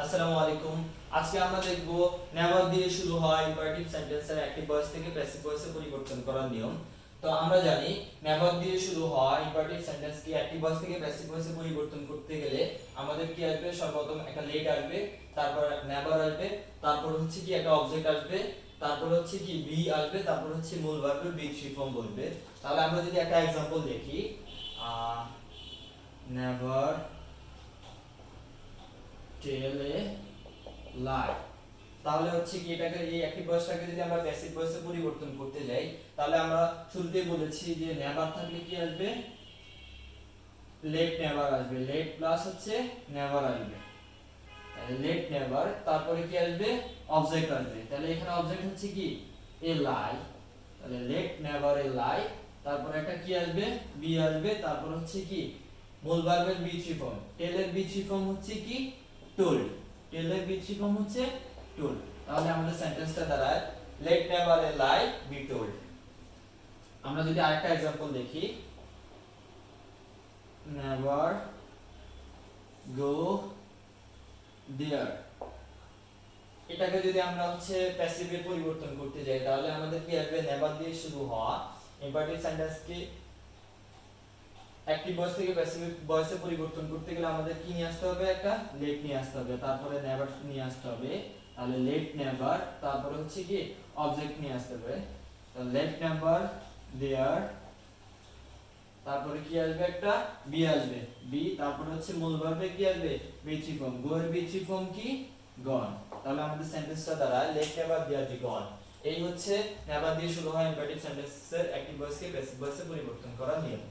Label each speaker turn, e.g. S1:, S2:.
S1: আসসালামু আলাইকুম। আজকে আমরা দেখব নেভার দিয়ে শুরু হয় ইম্পারেটিভ সেন্টেন্সের অ্যাক্টিভ ভয়েস থেকে প্যাসিভ ভয়েসে পরিবর্তন করার নিয়ম। তো আমরা জানি নেভার দিয়ে শুরু হয় ইম্পারেটিভ সেন্টেন্সকে অ্যাক্টিভ ভয়েস থেকে প্যাসিভ ভয়েসে পরিবর্তন করতে গেলে আমাদের কি আসবে? সর্বপ্রথম একটা লেট আসবে, তারপর নেভার আসবে, তারপর হচ্ছে কি একটা অবজেক্ট আসবে, তারপর হচ্ছে কি বি আসবে, তারপর হচ্ছে মূল ভার্বের বি থ্রি ফর্ম বলবে। তাহলে আমরা যদি একটা एग्जांपल দেখি, নেভার টেল এ লাই, তাহলে হচ্ছে কি এটাকে এই অ্যাক্টিভ ভয়েসটাকে যদি আমরা প্যাসিভ ভয়েসে পরিবর্তন করতে যাই, তাহলে আমরা শুরুতেই বলেছি যে নেভার থাকলে কি আসবে? লেট নেভার আসবে, লেট প্লাস হচ্ছে নেভার আসবে, তাহলে লেট নেভার, তারপরে কি আসবে? অবজেক্ট আসবে, তাহলে এখানে অবজেক্ট হচ্ছে কি? এ লাই, তাহলে লেট নেভার এ লাই, তারপরে একটা কি আসবে? বি আসবে, তারপর হচ্ছে কি? মূল ভার্বের বি থ্রি ফর্ম, টেলের বি থ্রি ফর্ম হচ্ছে কি? টোল্ড, টেলের বি থ্রি ফর্ম হচ্ছে টোল্ড। তাহলে আমাদের সেন্টেন্সটা দাঁড়ায় let never a lie be told. আমরা যদি আরেকটা एग्जांपल দেখি, নেভার গো দেয়ার, এটাকে যদি আমরা হচ্ছে প্যাসিভে পরিবর্তন করতে যাই, তাহলে আমাদের কি আসবে? নেভার দিয়ে শুরু হওয়া ইম্পারেটিভ সেন্টেন্সকে অ্যাক্টিভ ভয়েস থেকে প্যাসিভ ভয়েসে পরিবর্তন করতে গেলে আমাদের কি নিয়ে আসতে হবে? একটা লেট নিয়ে আসতে হবে, তারপরে নেভার নিয়ে আসতে হবে, তাহলে লেট নেভার, তারপরে হচ্ছে কি? অবজেক্ট নিয়ে আসতে হবে, তাহলে লেট নেভার দেয়ার, তারপরে কি আসবে? একটা বি আসবে, বি, তারপরে হচ্ছে মূল ভার্বে কি আসবে? বি থ্রি ফর্ম, গো এর বি থ্রি ফর্ম কি? গন। তাহলে আমাদের সেন্টেন্সটা দাঁড়ায় লেট নেভার দেয়ার বি গন। এই হচ্ছে নেভার দিয়ে শুরু হয় ইম্পারেটিভ সেন্টেন্সের অ্যাক্টিভ ভয়েসকে প্যাসিভ ভয়েসে পরিবর্তন করার নিয়ম।